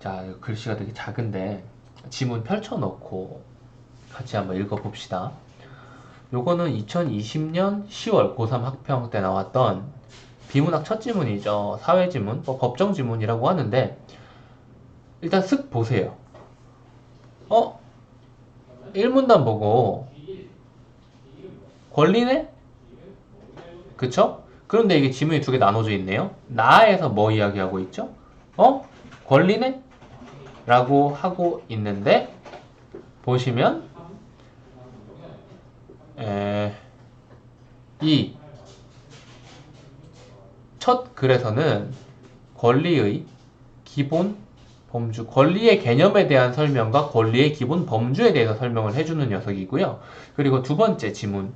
자, 글씨가 되게 작은데 지문 펼쳐놓고 같이 한번 읽어봅시다. 요거는 2020년 10월 고3 학평 때 나왔던 비문학 첫 지문이죠. 사회지문, 법정지문이라고 하는데 일단 쓱 보세요. 1문단 보고 권리네? 그쵸? 그런데 이게 지문이 두 개 나눠져 있네요. 나에서 뭐 이야기하고 있죠? 권리네? 라고 하고 있는데 보시면 이 첫 글에서는 권리의 기본 범주, 권리의 개념에 대한 설명과 권리의 기본 범주에 대해서 설명을 해주는 녀석이고요. 그리고 두 번째 지문,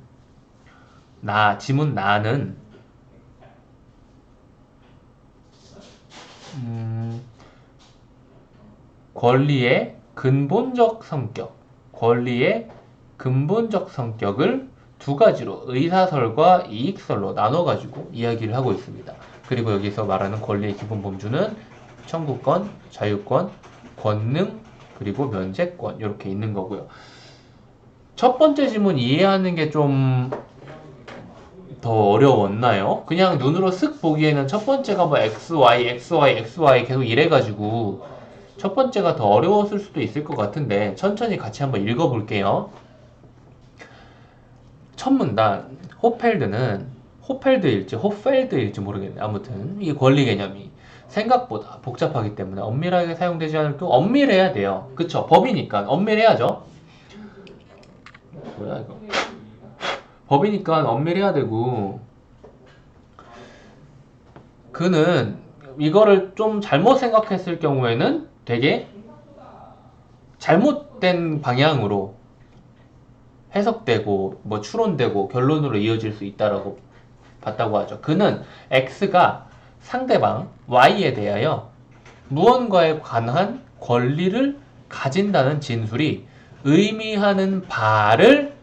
지문 나는 권리의 근본적 성격, 권리의 근본적 성격을 두 가지로 의사설과 이익설로 나눠가지고 이야기를 하고 있습니다. 그리고 여기서 말하는 권리의 기본 범주는 청구권, 자유권, 권능, 그리고 면제권 이렇게 있는 거고요. 첫 번째 지문 이해하는 게 좀 더 어려웠나요? 그냥 눈으로 쓱 보기에는 첫 번째가 뭐 XY, XY, XY 계속 이래가지고 첫 번째가 더 어려웠을 수도 있을 것 같은데 천천히 같이 한번 읽어볼게요. 첫 문단, 호펠드일지 모르겠네. 아무튼 이 권리 개념이 생각보다 복잡하기 때문에 엄밀하게 사용되지 않을 경우 엄밀해야 돼요. 그쵸? 법이니까 엄밀해야죠. 뭐야 이거? 법이니까 엄밀해야 되고 그는 이거를 좀 잘못 생각했을 경우에는 되게 잘못된 방향으로 해석되고 뭐 추론되고 결론으로 이어질 수 있다라고 봤다고 하죠. 그는 X가 상대방 Y에 대하여 무언가에 관한 권리를 가진다는 진술이 의미하는 바를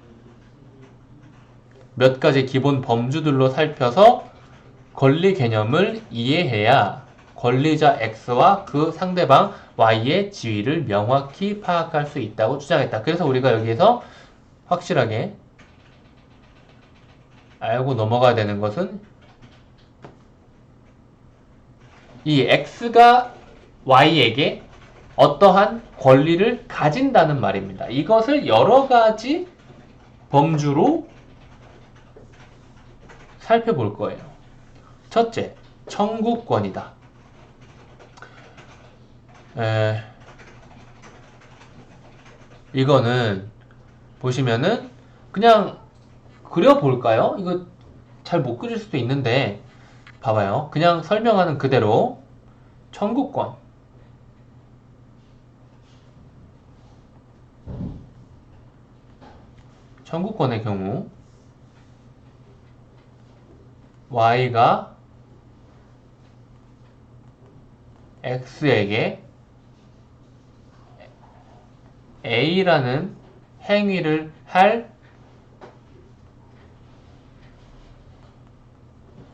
몇 가지 기본 범주들로 살펴서 권리 개념을 이해해야 권리자 X와 그 상대방 Y의 지위를 명확히 파악할 수 있다고 주장했다. 그래서 우리가 여기에서 확실하게 알고 넘어가야 되는 것은 이 X가 Y에게 어떠한 권리를 가진다는 말입니다. 이것을 여러 가지 범주로 살펴볼 거예요. 첫째, 청구권이다. 이거는 보시면은 그냥 그려볼까요? 이거 잘 못 그릴 수도 있는데 봐봐요. 그냥 설명하는 그대로 청구권 청구권의 경우 Y가 X에게 A라는 행위를 할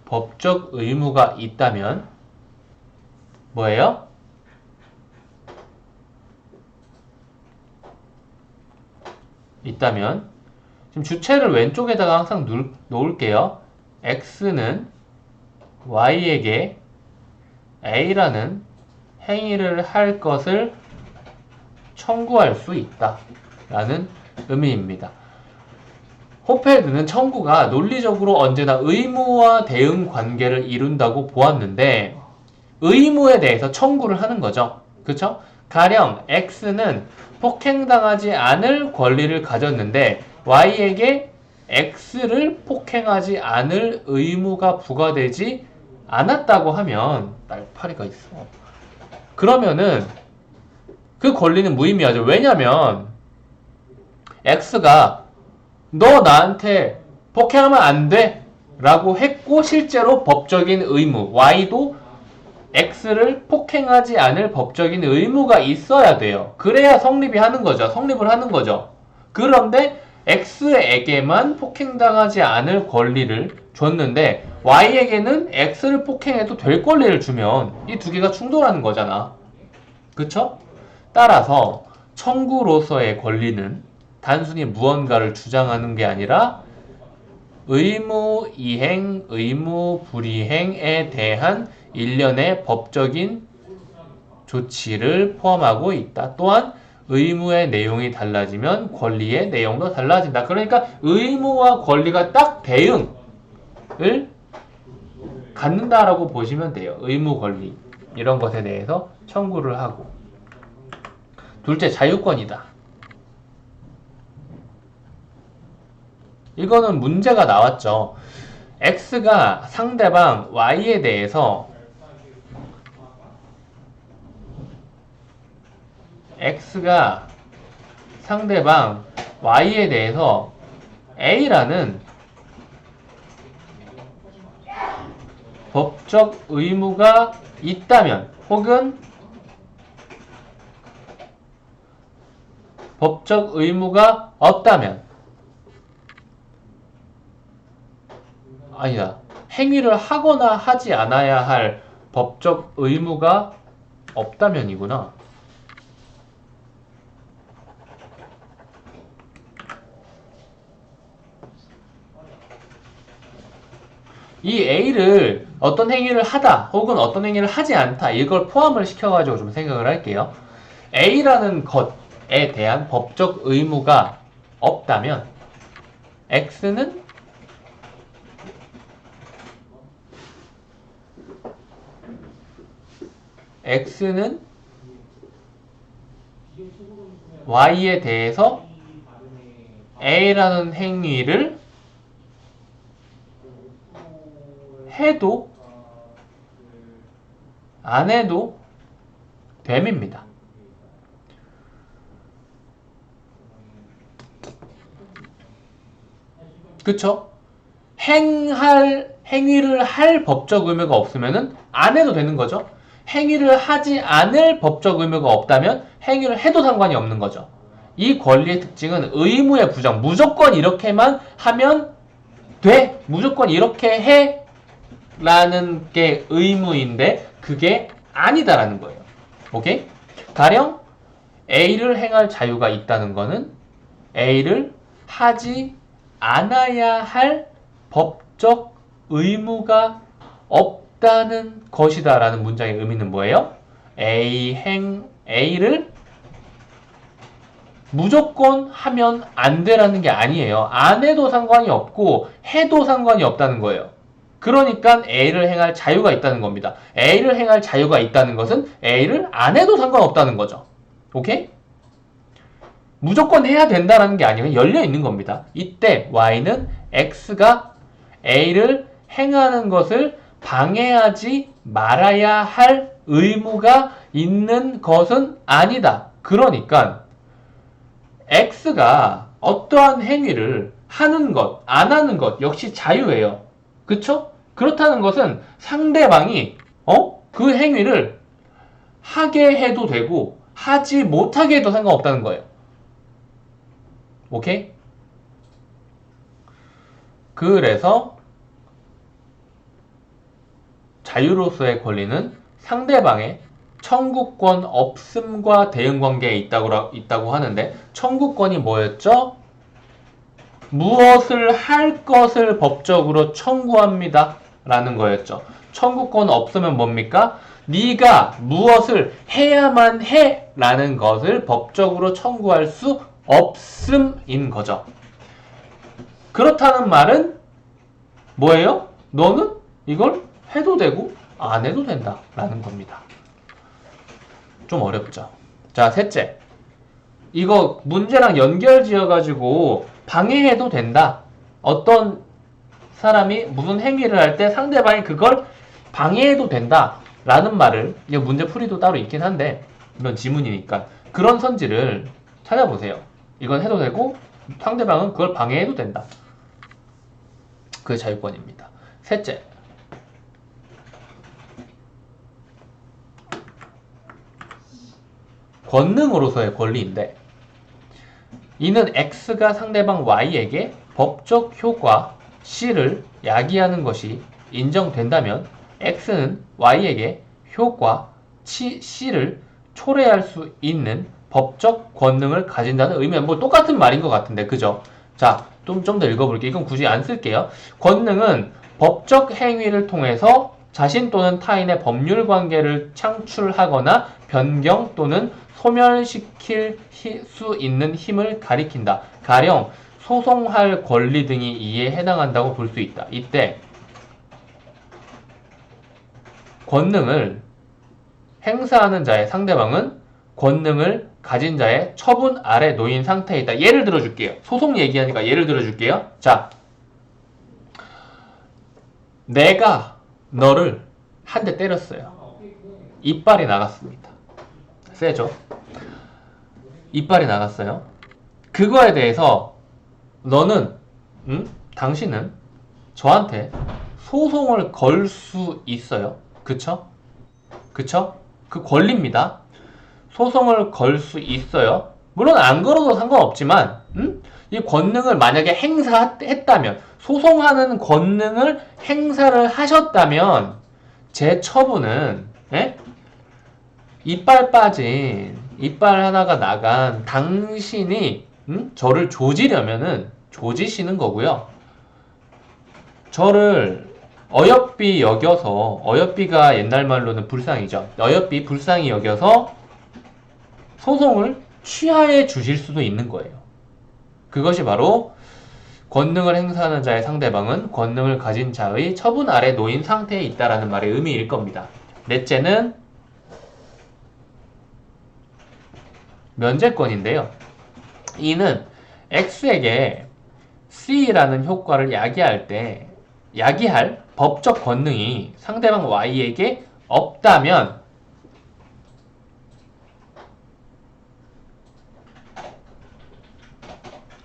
법적 의무가 있다면 뭐예요? 있다면 지금 주체를 왼쪽에다가 항상 놓을게요. X는 Y에게 A라는 행위를 할 것을 청구할 수 있다 라는 의미입니다. 호펠드는 청구가 논리적으로 언제나 의무와 대응 관계를 이룬다고 보았는데 의무에 대해서 청구를 하는 거죠. 그쵸? 가령 X는 폭행당하지 않을 권리를 가졌는데 Y에게 X를 폭행하지 않을 의무가 부과되지 않았다고 하면 날파리가 있어. 그러면은 그 권리는 무의미하죠. 왜냐면 X가 너 나한테 폭행하면 안 돼 라고 했고 실제로 법적인 의무 Y도 X를 폭행하지 않을 법적인 의무가 있어야 돼요. 그래야 성립을 하는 거죠. 그런데 X에게만 폭행당하지 않을 권리를 줬는데 Y에게는 X를 폭행해도 될 권리를 주면 이 두 개가 충돌하는 거잖아. 그쵸? 따라서 청구로서의 권리는 단순히 무언가를 주장하는 게 아니라 의무 이행, 의무 불이행에 대한 일련의 법적인 조치를 포함하고 있다. 또한 의무의 내용이 달라지면 권리의 내용도 달라진다. 그러니까 의무와 권리가 딱 대응을 갖는다라고 보시면 돼요. 의무, 권리 이런 것에 대해서 청구를 하고. 둘째, 자유권이다. 이거는 문제가 나왔죠. X가 상대방 Y에 대해서 X가 상대방 Y에 대해서 A라는 법적 의무가 있다면 혹은 법적 의무가 없다면 아니다. 행위를 하거나 하지 않아야 할 법적 의무가 없다면이구나. 이 A를 어떤 행위를 하다 혹은 어떤 행위를 하지 않다 이걸 포함을 시켜가지고 좀 생각을 할게요. A라는 것에 대한 법적 의무가 없다면 X는 Y에 대해서 A라는 행위를 해도 안 해도 됨입니다. 그쵸? 행위를 할 법적 의무가 없으면은 안 해도 되는 거죠. 행위를 하지 않을 법적 의무가 없다면 행위를 해도 상관이 없는 거죠. 이 권리의 특징은 의무의 부정, 무조건 이렇게만 하면 돼, 무조건 이렇게 해 라는 게 의무인데 그게 아니다라는 거예요. 오케이? 가령 A를 행할 자유가 있다는 거는 A를 하지 않아야 할 법적 의무가 없다는 것이다 라는 문장의 의미는 뭐예요? A를 무조건 하면 안 되라는 게 아니에요. 안 해도 상관이 없고 해도 상관이 없다는 거예요. 그러니까 A를 행할 자유가 있다는 겁니다. A를 행할 자유가 있다는 것은 A를 안 해도 상관없다는 거죠. 오케이? 무조건 해야 된다는 게 아니면 열려 있는 겁니다. 이때 Y는 X가 A를 행하는 것을 방해하지 말아야 할 의무가 있는 것은 아니다. 그러니까 X가 어떠한 행위를 하는 것, 안 하는 것 역시 자유예요. 그쵸? 그렇다는 것은 상대방이 그 행위를 하게 해도 되고 하지 못하게 해도 상관없다는 거예요. 오케이? 그래서 자유로서의 권리는 상대방의 청구권 없음과 대응관계에 있다고 하는데 청구권이 뭐였죠? 무엇을 할 것을 법적으로 청구합니다 라는 거였죠. 청구권 없으면 뭡니까? 네가 무엇을 해야만 해 라는 것을 법적으로 청구할 수 없음인 거죠. 그렇다는 말은 뭐예요? 너는 이걸 해도 되고 안 해도 된다 라는 겁니다. 좀 어렵죠. 자, 셋째. 이거 문제랑 연결 지어가지고 방해해도 된다. 어떤 사람이 무슨 행위를 할 때 상대방이 그걸 방해해도 된다 라는 말을, 이거 문제 풀이도 따로 있긴 한데 이건 지문이니까 그런 선지를 찾아보세요. 이건 해도 되고 상대방은 그걸 방해해도 된다. 그게 자유권입니다. 셋째. 권능으로서의 권리인데 이는 X가 상대방 Y에게 법적 효과 C를 야기하는 것이 인정된다면 X는 Y에게 효과 C를 초래할 수 있는 법적 권능을 가진다는 의미는 뭐 똑같은 말인 것 같은데, 그죠? 자, 좀 더 읽어볼게요. 이건 굳이 안 쓸게요. 권능은 법적 행위를 통해서 자신 또는 타인의 법률 관계를 창출하거나 변경 또는 소멸시킬 수 있는 힘을 가리킨다. 가령 소송할 권리 등이 이에 해당한다고 볼 수 있다. 이때 권능을 행사하는 자의 상대방은 권능을 가진 자의 처분 아래 놓인 상태에 있다. 예를 들어줄게요. 소송 얘기하니까 예를 들어줄게요. 자, 내가 너를 한 대 때렸어요. 이빨이 나갔습니다. 세죠? 이빨이 나갔어요. 그거에 대해서 너는, 당신은 저한테 소송을 걸 수 있어요. 그쵸? 그쵸? 그 권리입니다. 소송을 걸 수 있어요. 물론 안 걸어도 상관없지만, 이 권능을 만약에 행사했다면, 소송하는 권능을 행사를 하셨다면, 제 처분은, 예? 이빨 빠진, 이빨 하나가 나간 당신이, 저를 조지려면은, 조지시는 거고요. 저를 어여삐 여겨서, 어여삐가 옛날 말로는 불상이죠. 어여삐 불쌍히 여겨서 소송을 취하해 주실 수도 있는 거예요. 그것이 바로 권능을 행사하는 자의 상대방은 권능을 가진 자의 처분 아래 놓인 상태에 있다라는 말의 의미일 겁니다. 넷째는 면제권인데요. 이는 X에게 C라는 효과를 야기할 법적 권능이 상대방 Y에게 없다면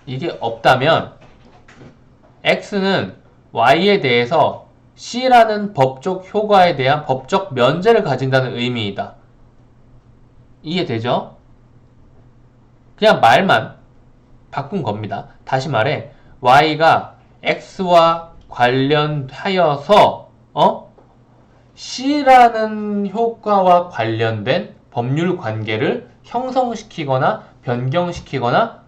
이게 없다면 X는 Y에 대해서 C라는 법적 효과에 대한 법적 면제를 가진다는 의미이다. 이해되죠? 그냥 말만 바꾼 겁니다. 다시 말해 Y가 X와 관련하여서 C라는 효과와 관련된 법률 관계를 형성시키거나 변경시키거나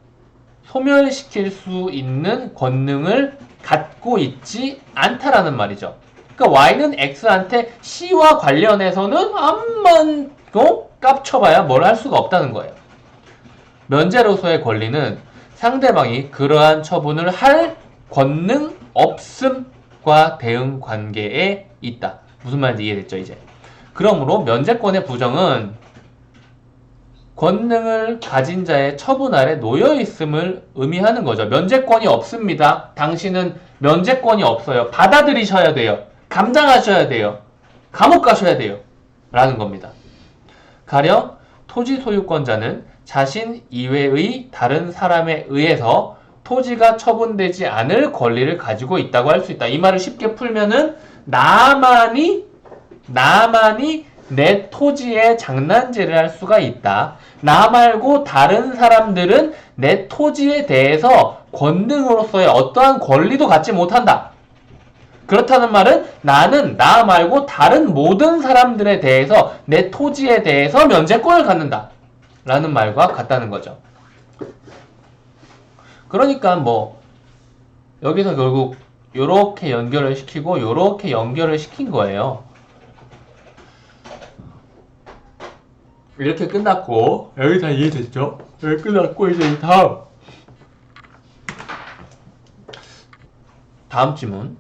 소멸시킬 수 있는 권능을 갖고 있지 않다라는 말이죠. 그러니까 Y는 X한테 C와 관련해서는 암만 깝쳐봐야 뭘 할 수가 없다는 거예요. 면제로서의 권리는 상대방이 그러한 처분을 할 권능 없음과 대응 관계에 있다. 무슨 말인지 이해됐죠, 이제? 그러므로 면제권의 부정은 권능을 가진 자의 처분 아래 놓여 있음을 의미하는 거죠. 면제권이 없습니다. 당신은 면제권이 없어요. 받아들이셔야 돼요. 감당하셔야 돼요. 감옥 가셔야 돼요. 라는 겁니다. 가령 토지 소유권자는 자신 이외의 다른 사람에 의해서 토지가 처분되지 않을 권리를 가지고 있다고 할 수 있다. 이 말을 쉽게 풀면은 나만이 내 토지에 장난질을 할 수가 있다. 나 말고 다른 사람들은 내 토지에 대해서 권능으로서의 어떠한 권리도 갖지 못한다. 그렇다는 말은 나는 나 말고 다른 모든 사람들에 대해서 내 토지에 대해서 면제권을 갖는다. 라는 말과 같다는 거죠. 그러니까 뭐 여기서 결국 요렇게 연결을 시키고 요렇게 연결을 시킨 거예요. 이렇게 끝났고 여기 다 이해됐죠? 여기 끝났고 이제 다음 질문.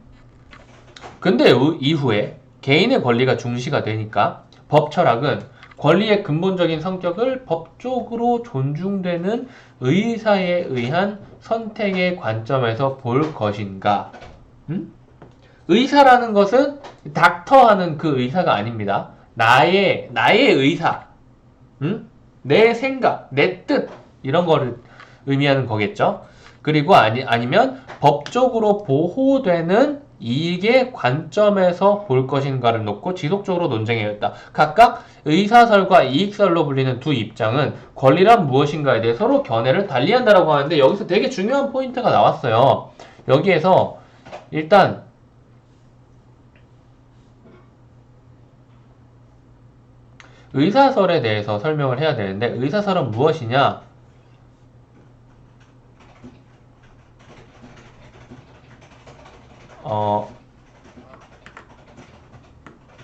근데 이후에 개인의 권리가 중시가 되니까 법 철학은 권리의 근본적인 성격을 법적으로 존중되는 의사에 의한 선택의 관점에서 볼 것인가? 의사라는 것은 닥터하는 그 의사가 아닙니다. 나의 의사, 내 생각, 내 뜻 이런 거를 의미하는 거겠죠. 그리고 아니면 법적으로 보호되는 이익의 관점에서 볼 것인가를 놓고 지속적으로 논쟁해왔다. 각각 의사설과 이익설로 불리는 두 입장은 권리란 무엇인가에 대해 서로 견해를 달리한다라고 하는데 여기서 되게 중요한 포인트가 나왔어요. 여기에서 일단 의사설에 대해서 설명을 해야 되는데 의사설은 무엇이냐?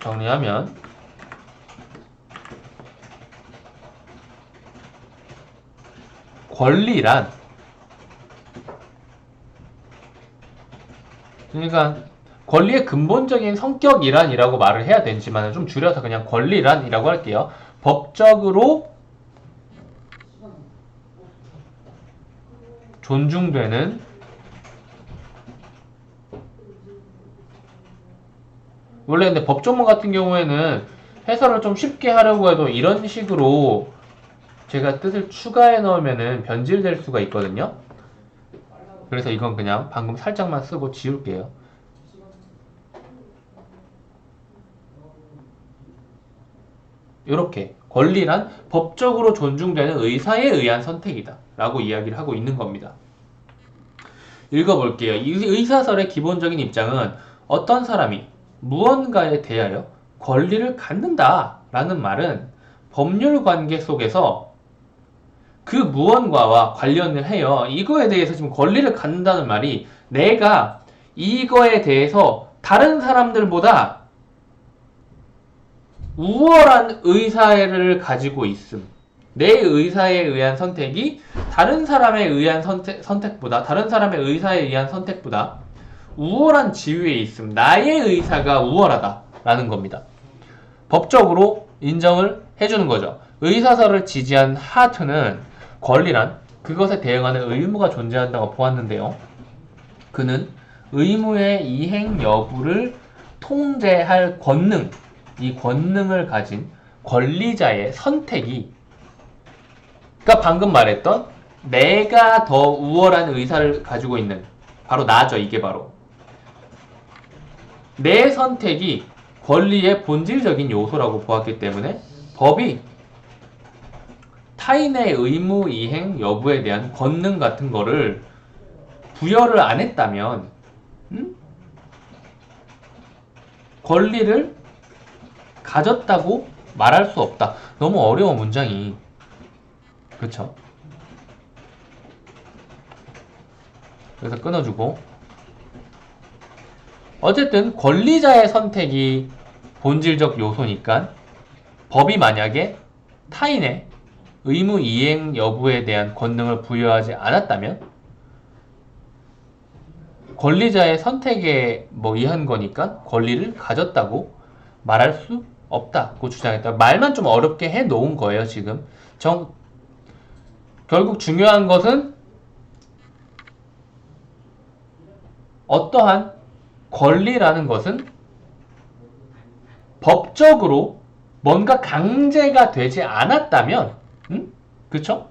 정리하면 권리란 그러니까 권리의 근본적인 성격이란이라고 말을 해야 되지만 좀 줄여서 그냥 권리란이라고 할게요. 법적으로 존중되는 원래 근데 법조문 같은 경우에는 해설을 좀 쉽게 하려고 해도 이런 식으로 제가 뜻을 추가해 넣으면은 변질될 수가 있거든요. 그래서 이건 그냥 방금 살짝만 쓰고 지울게요. 이렇게 권리란 법적으로 존중되는 의사에 의한 선택이다 라고 이야기를 하고 있는 겁니다. 읽어볼게요. 이 의사설의 기본적인 입장은 어떤 사람이 무언가에 대하여 권리를 갖는다 라는 말은 법률 관계 속에서 그 무언가와 관련을 해요. 이거에 대해서 지금 권리를 갖는다는 말이 내가 이거에 대해서 다른 사람들보다 우월한 의사를 가지고 있음. 내 의사에 의한 선택이 다른 사람에 의한 선택보다 다른 사람의 의사에 의한 선택보다 우월한 지위에 있음. 나의 의사가 우월하다라는 겁니다. 법적으로 인정을 해주는 거죠. 의사설을 지지한 하트는 권리란 그것에 대응하는 의무가 존재한다고 보았는데요. 그는 의무의 이행 여부를 통제할 권능, 이 권능을 가진 권리자의 선택이 그러니까 방금 말했던 내가 더 우월한 의사를 가지고 있는 바로 나죠. 이게 바로 내 선택이 권리의 본질적인 요소라고 보았기 때문에 법이 타인의 의무 이행 여부에 대한 권능 같은 거를 부여를 안 했다면 권리를 가졌다고 말할 수 없다. 너무 어려워 문장이. 그쵸? 그래서 끊어주고 어쨌든 권리자의 선택이 본질적 요소니까 법이 만약에 타인의 의무 이행 여부에 대한 권능을 부여하지 않았다면 권리자의 선택에 의한 거니까 권리를 가졌다고 말할 수 없다고 주장했다. 말만 좀 어렵게 해 놓은 거예요, 지금. 결국 중요한 것은 어떠한 권리라는 것은 법적으로 뭔가 강제가 되지 않았다면, 그쵸?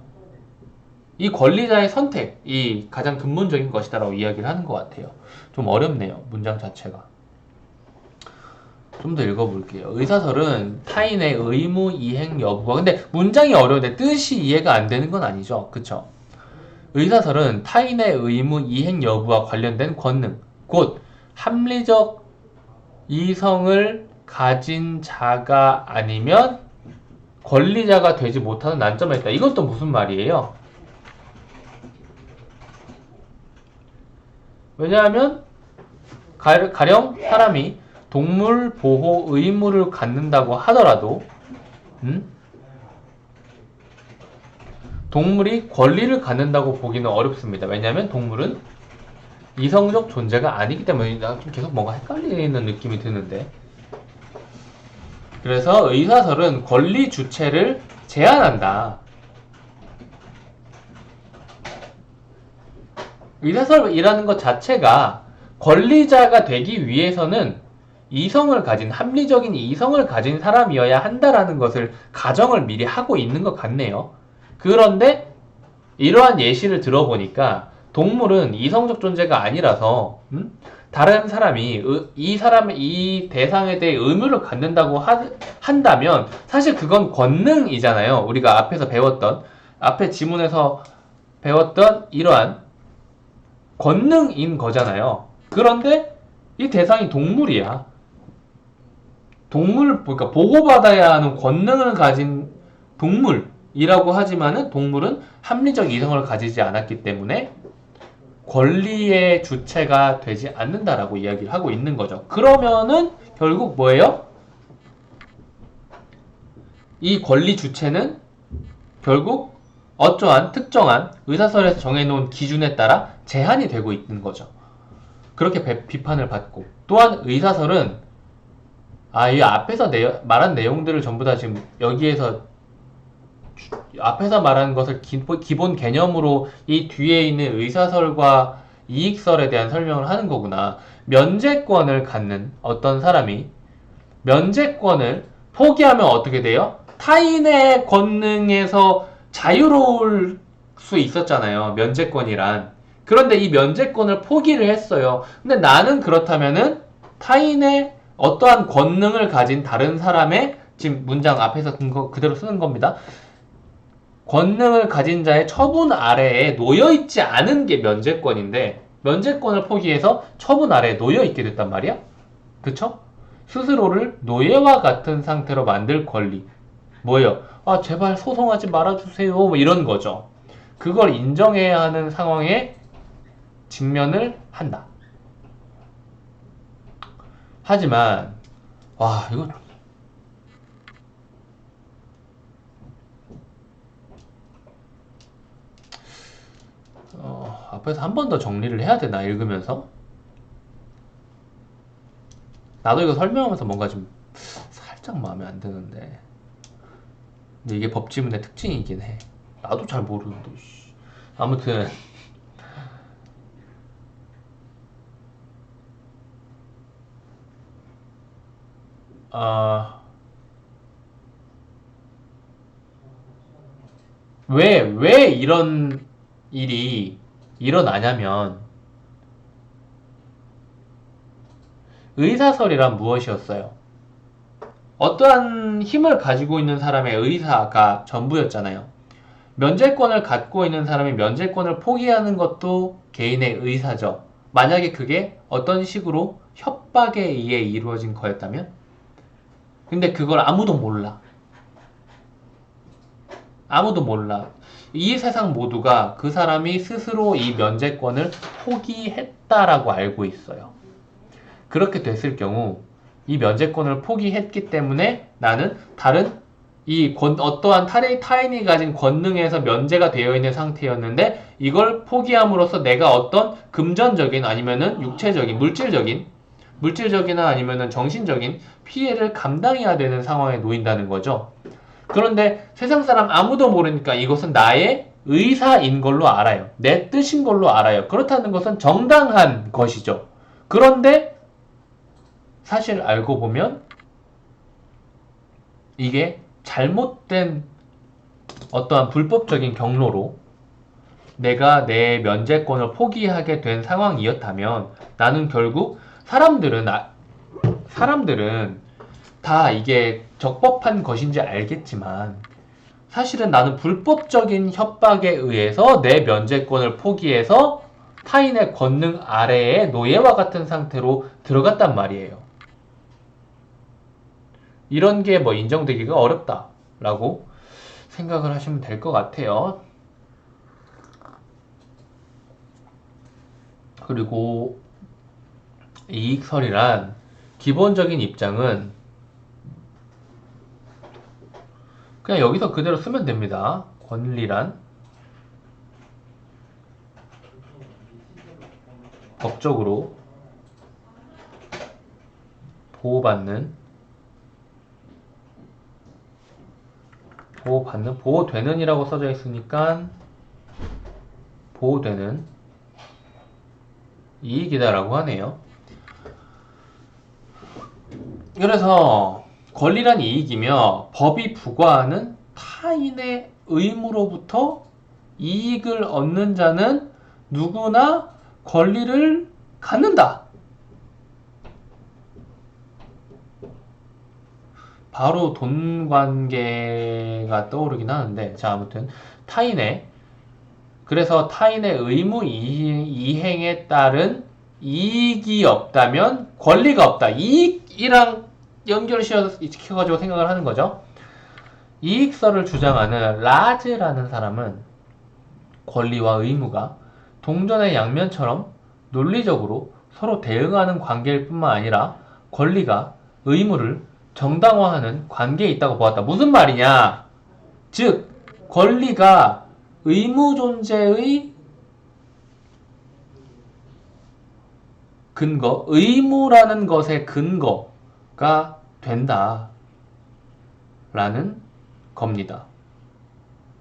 이 권리자의 선택이 가장 근본적인 것이다라고 이야기를 하는 것 같아요. 좀 어렵네요, 문장 자체가. 좀 더 읽어볼게요. 의사설은 타인의 의무 이행 여부가 근데 문장이 어려운데 뜻이 이해가 안 되는 건 아니죠. 그쵸? 의사설은 타인의 의무 이행 여부와 관련된 권능, 곧 합리적 이성을 가진 자가 아니면 권리자가 되지 못하는 난점이 있다. 이건 또 무슨 말이에요? 왜냐하면 가령 사람이 동물 보호 의무를 갖는다고 하더라도 동물이 권리를 갖는다고 보기는 어렵습니다. 왜냐하면 동물은 이성적 존재가 아니기 때문에 좀 계속 뭔가 헷갈리는 느낌이 드는데 그래서 의사설은 권리 주체를 제한한다. 의사설이라는 것 자체가 권리자가 되기 위해서는 이성을 가진 합리적인 이성을 가진 사람이어야 한다라는 것을 가정을 미리 하고 있는 것 같네요. 그런데 이러한 예시를 들어보니까 동물은 이성적 존재가 아니라서 다른 사람이 이 대상에 대해 의무를 갖는다고 한다면 사실 그건 권능이잖아요. 우리가 앞에서 배웠던 앞에 지문에서 배웠던 이러한 권능인 거잖아요. 그런데 이 대상이 동물이야. 그러니까 보호받아야 하는 권능을 가진 동물이라고 하지만은 동물은 합리적 이성을 가지지 않았기 때문에 권리의 주체가 되지 않는다라고 이야기를 하고 있는 거죠. 그러면은 결국 뭐예요? 이 권리 주체는 결국 어떠한 특정한 의사설에서 정해놓은 기준에 따라 제한이 되고 있는 거죠. 그렇게 비판을 받고, 또한 의사설은 이 앞에서 말한 내용들을 전부 다 지금 여기에서 앞에서 말한 것을 기본 개념으로 이 뒤에 있는 의사설과 이익설에 대한 설명을 하는 거구나. 면제권을 갖는 어떤 사람이 면제권을 포기하면 어떻게 돼요? 타인의 권능에서 자유로울 수 있었잖아요. 면제권이란. 그런데 이 면제권을 포기를 했어요. 근데 나는 그렇다면은 타인의 어떠한 권능을 가진 다른 사람의, 지금 문장 앞에서 그대로 쓰는 겁니다. 권능을 가진 자의 처분 아래에 놓여있지 않은 게 면제권인데, 면제권을 포기해서 처분 아래에 놓여있게 됐단 말이야? 그쵸? 스스로를 노예와 같은 상태로 만들 권리. 뭐예요? 제발 소송하지 말아주세요. 뭐 이런 거죠. 그걸 인정해야 하는 상황에 직면을 한다. 하지만, 이거 앞에서 한 번 더 정리를 해야 되나, 읽으면서? 나도 이거 설명하면서 뭔가 좀 살짝 마음에 안 드는데. 근데 이게 법지문의 특징이긴 해. 나도 잘 모르는데. 아무튼 왜 이런 일이 일어나냐면, 의사설이란 무엇이었어요? 어떠한 힘을 가지고 있는 사람의 의사가 전부였잖아요. 면제권을 갖고 있는 사람이 면제권을 포기하는 것도 개인의 의사죠. 만약에 그게 어떤 식으로 협박에 의해 이루어진 거였다면? 근데 그걸 아무도 몰라. 아무도 몰라. 이 세상 모두가 그 사람이 스스로 이 면제권을 포기했다라고 알고 있어요. 그렇게 됐을 경우 이 면제권을 포기했기 때문에 나는 다른 어떠한 타인이 가진 권능에서 면제가 되어 있는 상태였는데, 이걸 포기함으로써 내가 어떤 금전적인 아니면은 육체적인 물질적이나 아니면은 정신적인 피해를 감당해야 되는 상황에 놓인다는 거죠. 그런데 세상 사람 아무도 모르니까 이것은 나의 의사인 걸로 알아요. 내 뜻인 걸로 알아요. 그렇다는 것은 정당한 것이죠. 그런데 사실 알고 보면 이게 잘못된 어떠한 불법적인 경로로 내가 내 면제권을 포기하게 된 상황이었다면, 나는 결국 사람들은 다 이게 적법한 것인지 알겠지만 사실은 나는 불법적인 협박에 의해서 내 면제권을 포기해서 타인의 권능 아래에 노예와 같은 상태로 들어갔단 말이에요. 이런 게 인정되기가 어렵다라고 생각을 하시면 될 것 같아요. 그리고 이익설이란 기본적인 입장은 그냥 여기서 그대로 쓰면 됩니다. 권리란 법적으로 보호되는 이라고 써져 있으니까 보호되는 이익이다라고 하네요. 그래서 권리란 이익이며 법이 부과하는 타인의 의무로부터 이익을 얻는 자는 누구나 권리를 갖는다. 바로 돈 관계가 떠오르긴 하는데, 자, 아무튼 그래서 타인의 의무 이행에 따른 이익이 없다면 권리가 없다. 이익이랑 연결시켜가지고 생각을 하는 거죠. 이익설을 주장하는 라즈라는 사람은 권리와 의무가 동전의 양면처럼 논리적으로 서로 대응하는 관계일 뿐만 아니라 권리가 의무를 정당화하는 관계에 있다고 보았다. 무슨 말이냐? 즉, 권리가 의무 존재의 근거, 의무라는 것의 근거가 된다. 라는 겁니다.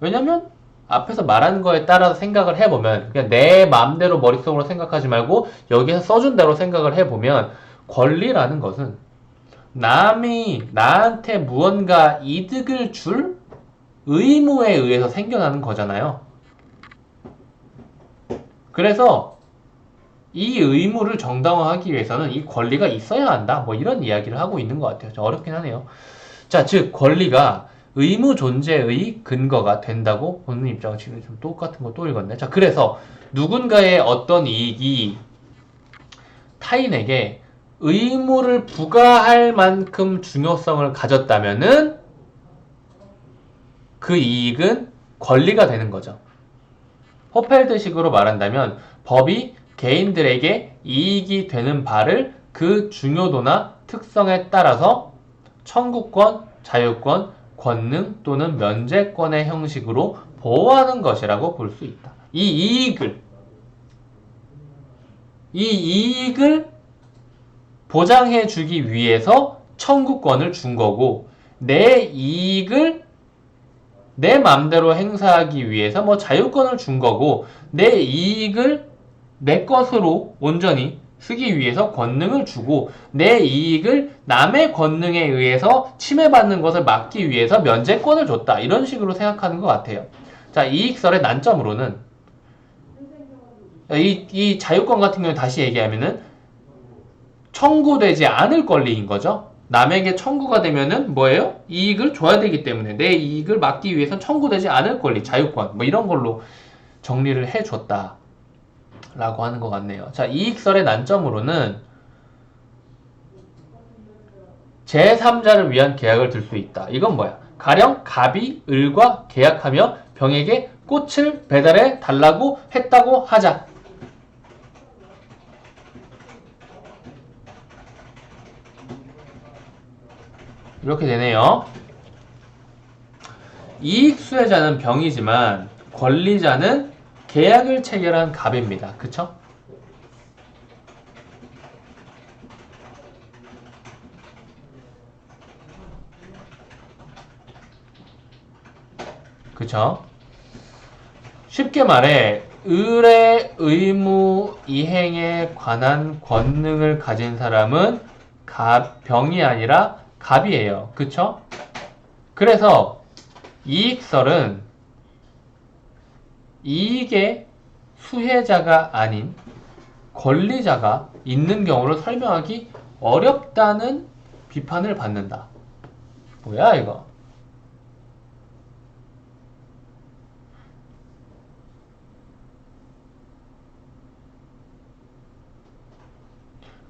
왜냐면 앞에서 말한 거에 따라서 생각을 해보면 그냥 내 마음대로 머릿속으로 생각하지 말고 여기서 써준 대로 생각을 해보면 권리라는 것은 남이 나한테 무언가 이득을 줄 의무에 의해서 생겨나는 거잖아요. 그래서 이 의무를 정당화하기 위해서는 이 권리가 있어야 한다. 뭐 이런 이야기를 하고 있는 것 같아요. 좀 어렵긴 하네요. 자, 즉 권리가 의무 존재의 근거가 된다고 보는 입장은 지금 좀 똑같은 거 또 읽었네. 자, 그래서 누군가의 어떤 이익이 타인에게 의무를 부과할 만큼 중요성을 가졌다면은 그 이익은 권리가 되는 거죠. 호펠드식으로 말한다면 법이 개인들에게 이익이 되는 바를 그 중요도나 특성에 따라서 청구권, 자유권, 권능 또는 면제권의 형식으로 보호하는 것이라고 볼 수 있다. 이 이익을 보장해 주기 위해서 청구권을 준 거고, 내 이익을 내 맘대로 행사하기 위해서 뭐 자유권을 준 거고, 내 이익을 내 것으로 온전히 쓰기 위해서 권능을 주고, 내 이익을 남의 권능에 의해서 침해받는 것을 막기 위해서 면제권을 줬다. 이런 식으로 생각하는 것 같아요. 자, 이익설의 난점으로는 이 자유권 같은 경우에 다시 얘기하면은 청구되지 않을 권리인 거죠. 남에게 청구가 되면은 뭐예요? 이익을 줘야 되기 때문에 내 이익을 막기 위해선 청구되지 않을 권리, 자유권 뭐 이런 걸로 정리를 해줬다 라고 하는 것 같네요. 자, 이익설의 난점으로는 제3자를 위한 계약을 들 수 있다. 이건 뭐야? 가령 갑이 을과 계약하며 병에게 꽃을 배달해 달라고 했다고 하자. 이렇게 되네요. 이익 수혜자는 병이지만 권리자는 계약을 체결한 갑입니다. 그쵸? 그쵸? 쉽게 말해 을의 의무 이행에 관한 권능을 가진 사람은 병이 아니라 갑이에요. 그쵸? 그래서 이익설은 이익의 수혜자가 아닌 권리자가 있는 경우를 설명하기 어렵다는 비판을 받는다. 뭐야 이거?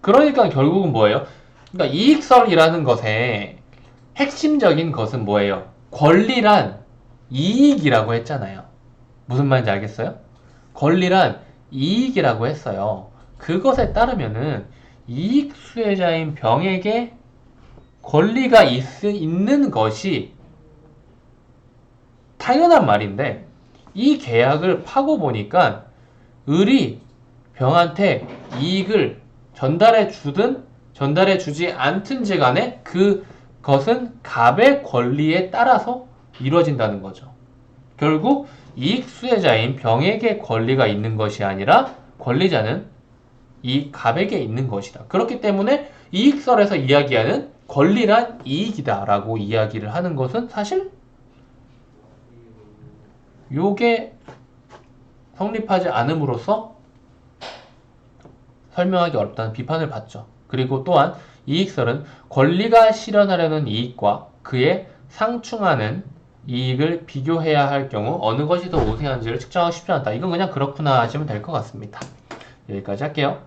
그러니까 결국은 뭐예요? 그러니까 이익설이라는 것의 핵심적인 것은 뭐예요? 권리란 이익이라고 했잖아요. 무슨 말인지 알겠어요? 권리란 이익이라고 했어요. 그것에 따르면은 이익 수혜자인 병에게 권리가 있는 것이 당연한 말인데, 이 계약을 파고 보니까 을이 병한테 이익을 전달해 주든 전달해 주지 않든지 간에 그것은 갑의 권리에 따라서 이루어진다는 거죠. 결국 이익 수혜자인 병에게 권리가 있는 것이 아니라 권리자는 이 갑에게 있는 것이다. 그렇기 때문에 이익설에서 이야기하는 권리란 이익이다 라고 이야기를 하는 것은 사실 요게 성립하지 않음으로써 설명하기 어렵다는 비판을 받죠. 그리고 또한 이익설은 권리가 실현하려는 이익과 그에 상충하는 이익을 비교해야 할 경우 어느 것이 더 우세한지를 측정하기 쉽지 않다. 이건 그냥 그렇구나 하시면 될 것 같습니다. 여기까지 할게요.